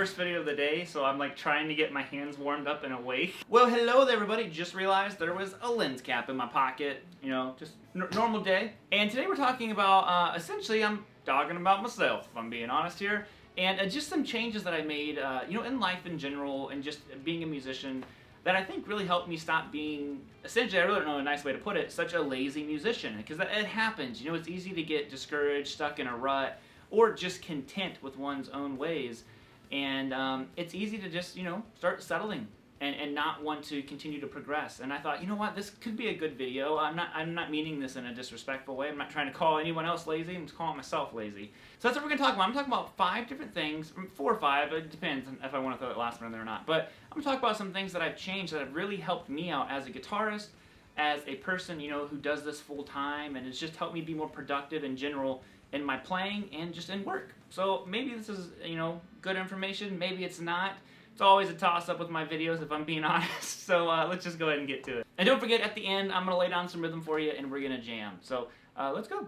first video of the day, so I'm like trying to get my hands warmed up and awake. Well, hello there everybody. Just realized there was a lens cap in my pocket. You know, just normal day. And today we're talking about, essentially I'm talking about myself, if I'm being honest here. And just some changes that I made, you know, in life in general and just being a musician that I think really helped me stop being, essentially, I really don't know a nice way to put it, such a lazy musician. Because it happens, you know, it's easy to get discouraged, stuck in a rut, or just content with one's own ways. And it's easy to just, you know, start settling and not want to continue to progress. And I thought, you know what, this could be a good video. I'm not meaning this in a disrespectful way. I'm not trying to call anyone else lazy. I'm just calling myself lazy. So that's what we're going to talk about. I'm talking about 5 different things, 4 or 5. It depends if I want to throw that last one in there or not. But I'm going to talk about some things that I've changed that have really helped me out as a guitarist, as a person, you know, who does this full time, and it's just helped me be more productive in general in my playing and just in work. So maybe this is, you know, good information. Maybe it's not. It's always a toss-up with my videos, if I'm being honest. So let's just go ahead and get to it. And don't forget, at the end, I'm going to lay down some rhythm for you, and we're going to jam. So let's go.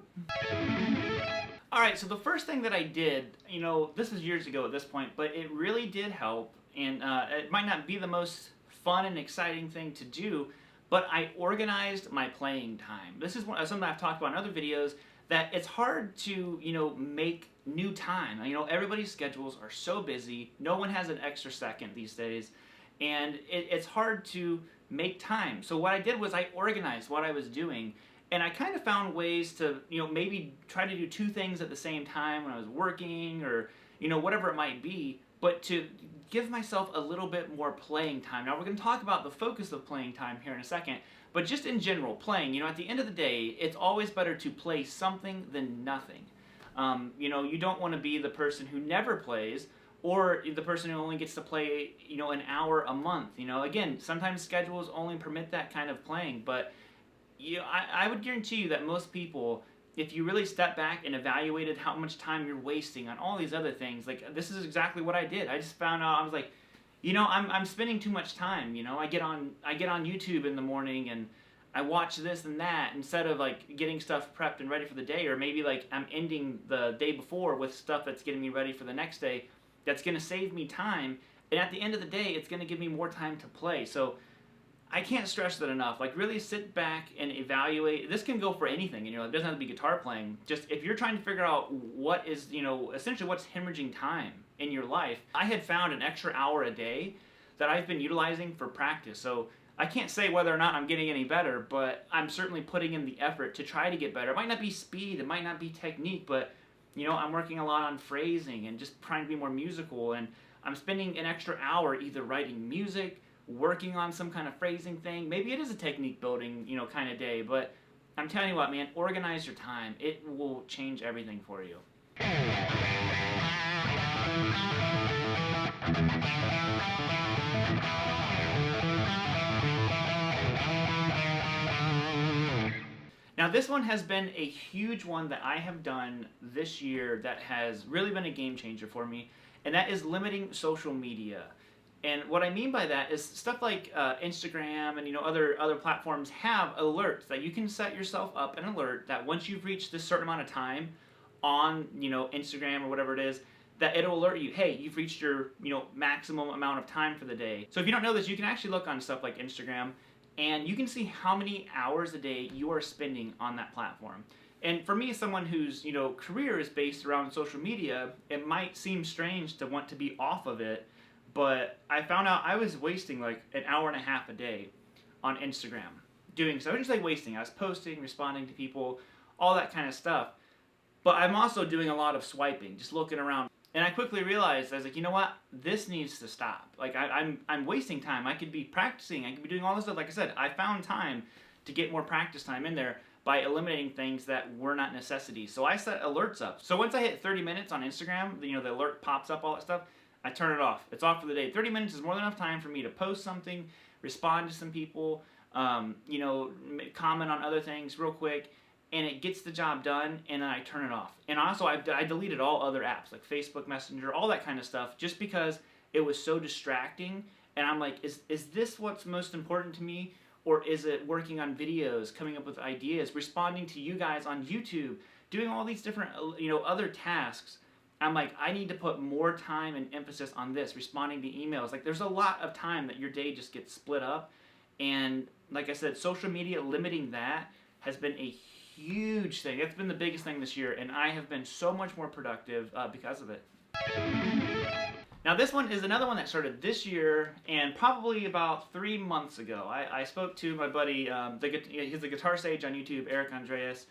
Alright, so the first thing that I did, you know, this was years ago at this point, but it really did help, and it might not be the most fun and exciting thing to do, but I organized my playing time. This is something I've talked about in other videos, that it's hard to, you know, make new time. You know, everybody's schedules are so busy. No one has an extra second these days. And it's hard to make time. So what I did was I organized what I was doing. And I kind of found ways to, you know, maybe try to do 2 things at the same time when I was working or, you know, whatever it might be. But to give myself a little bit more playing time. Now we're going to talk about the focus of playing time here in a second. But just in general, playing, you know, at the end of the day, it's always better to play something than nothing. You know, you don't want to be the person who never plays or the person who only gets to play, you know, an hour a month. You know, again, sometimes schedules only permit that kind of playing, but you know, I would guarantee you that most people, if you really step back and evaluated how much time you're wasting on all these other things, like this is exactly what I did. I just found out, I was like, you know, I'm spending too much time. You know, I get on YouTube in the morning and I watch this and that instead of like getting stuff prepped and ready for the day, or maybe like I'm ending the day before with stuff that's getting me ready for the next day. That's going to save me time, and at the end of the day, it's going to give me more time to play. So I can't stress that enough. Like really sit back and evaluate. This can go for anything, you know. It doesn't have to be guitar playing. Just if you're trying to figure out what is, you know, essentially what's hemorrhaging time in your life. I had found an extra hour a day that I've been utilizing for practice. So I can't say whether or not I'm getting any better, but I'm certainly putting in the effort to try to get better. It might not be speed, it might not be technique, but you know, I'm working a lot on phrasing and just trying to be more musical, and I'm spending an extra hour either writing music, working on some kind of phrasing thing. Maybe it is a technique building, you know, kind of day, but I'm telling you what, man, organize your time. It will change everything for you. Now this one has been a huge one that I have done this year that has really been a game changer for me, and that is limiting social media. And what I mean by that is stuff like Instagram and, you know, other platforms have alerts that you can set yourself up an alert that once you've reached this certain amount of time on, you know, Instagram or whatever it is, that it'll alert you, hey, you've reached your, you know, maximum amount of time for the day. So if you don't know this, you can actually look on stuff like Instagram and you can see how many hours a day you are spending on that platform. And for me, as someone whose, you know, career is based around social media, it might seem strange to want to be off of it, but I found out I was wasting like an hour and a half a day on Instagram doing so. I was just like wasting. I was posting, responding to people, all that kind of stuff. But I'm also doing a lot of swiping, just looking around. And I quickly realized, I was like, you know what? This needs to stop. Like, I'm wasting time. I could be practicing. I could be doing all this stuff. Like I said, I found time to get more practice time in there by eliminating things that were not necessities. So I set alerts up. So once I hit 30 minutes on Instagram, you know, the alert pops up, all that stuff, I turn it off. It's off for the day. 30 minutes is more than enough time for me to post something, respond to some people, you know, comment on other things real quick, and it gets the job done, and then I turn it off. And also, I deleted all other apps, like Facebook Messenger, all that kind of stuff, just because it was so distracting, and I'm like, is this what's most important to me, or is it working on videos, coming up with ideas, responding to you guys on YouTube, doing all these different, you know, other tasks? I'm like, I need to put more time and emphasis on this, responding to emails. Like, there's a lot of time that your day just gets split up. And like I said, social media, limiting that has been a huge thing. It's been the biggest thing this year, and I have been so much more productive because of it. Now this one is another one that started this year, and probably about 3 months ago. I spoke to my buddy, he's the Guitar Sage on YouTube, Eric Andreas,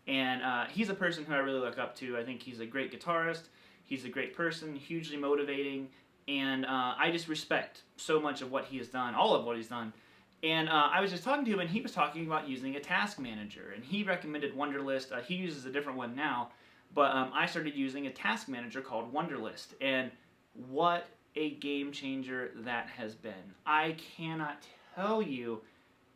and he's a person who I really look up to. I think he's a great guitarist, he's a great person, hugely motivating, and I just respect so much of what he has done, all of what he's done. And I was just talking to him, and he was talking about using a task manager, and he recommended Wunderlist. He uses a different one now, but I started using a task manager called Wunderlist, and what a game changer that has been. I cannot tell you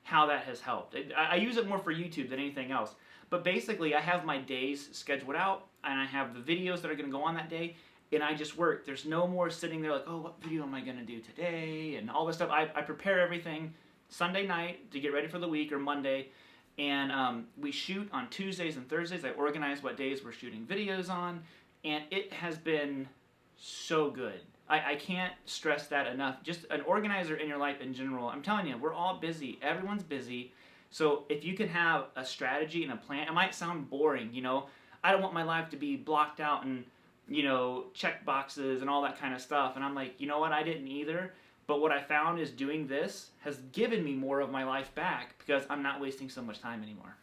how that has helped. I use it more for YouTube than anything else, but basically I have my days scheduled out, and I have the videos that are going to go on that day, and I just work. There's no more sitting there like, oh, what video am I going to do today, and all this stuff. I prepare everything Sunday night to get ready for the week, or Monday, and we shoot on Tuesdays and Thursdays. I organize what days we're shooting videos on, and it has been so good. I can't stress that enough. Just an organizer in your life in general. I'm telling you, we're all busy. Everyone's busy. So if you can have a strategy and a plan, it might sound boring, you know. I don't want my life to be blocked out and, you know, check boxes and all that kind of stuff. And I'm like, you know what, I didn't either. But what I found is doing this has given me more of my life back because I'm not wasting so much time anymore.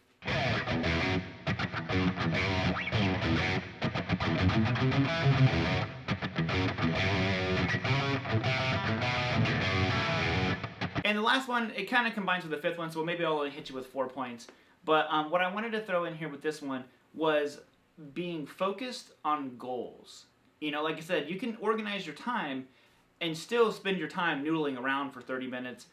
And the last one, it kind of combines with the fifth one, so maybe I'll only hit you with 4 points. But what I wanted to throw in here with this one was being focused on goals. You know, like I said, you can organize your time and still spend your time noodling around for 30 minutes.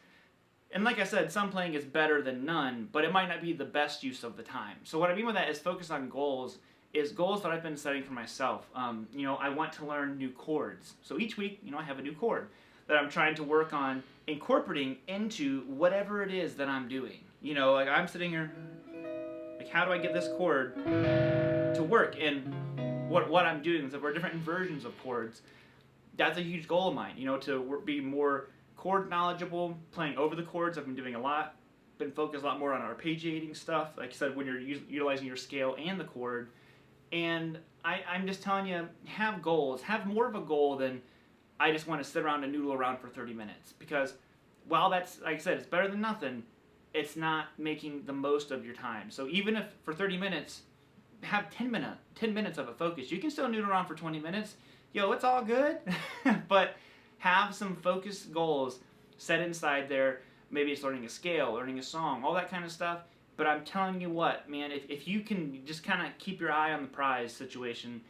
And like I said, some playing is better than none, but it might not be the best use of the time. So what I mean by that is focus on goals, is goals that I've been setting for myself. You know, I want to learn new chords. So each week, you know, I have a new chord that I'm trying to work on incorporating into whatever it is that I'm doing. You know, like I'm sitting here, like how do I get this chord to work? And what I'm doing is that we're different versions of chords. That's a huge goal of mine, you know, to be more chord knowledgeable, playing over the chords. I've been doing a lot, been focused a lot more on arpeggiating stuff, like I said, when you're utilizing your scale and the chord. And I'm just telling you, have goals. Have more of a goal than I just want to sit around and noodle around for 30 minutes. Because while that's, like I said, it's better than nothing, it's not making the most of your time. So even if for 30 minutes, have 10 minutes of a focus. You can still noodle around for 20 minutes. Yo, it's all good. But have some focused goals set inside there. Maybe it's learning a scale, learning a song, all that kind of stuff. But I'm telling you what, man, if you can just kind of keep your eye on the prize situation,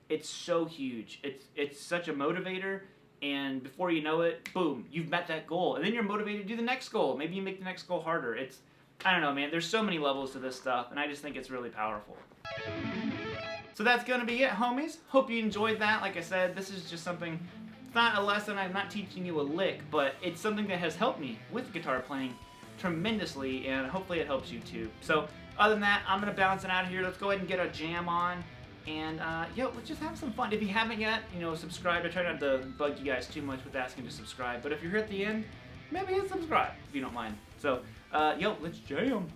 it's so huge. It's such a motivator, and before you know it, boom, you've met that goal. And then you're motivated to do the next goal. Maybe you make the next goal harder. I don't know, man, there's so many levels to this stuff, and I just think it's really powerful. So that's going to be it, homies. Hope you enjoyed that. Like I said, this is just something, it's not a lesson, I'm not teaching you a lick, but it's something that has helped me with guitar playing tremendously, and hopefully it helps you too. So other than that, I'm going to bounce it out of here. Let's go ahead and get a jam on, and yo, let's just have some fun. If you haven't yet, you know, subscribe. I try not to bug you guys too much with asking to subscribe, but if you're here at the end, maybe hit subscribe if you don't mind. So yo, let's jam.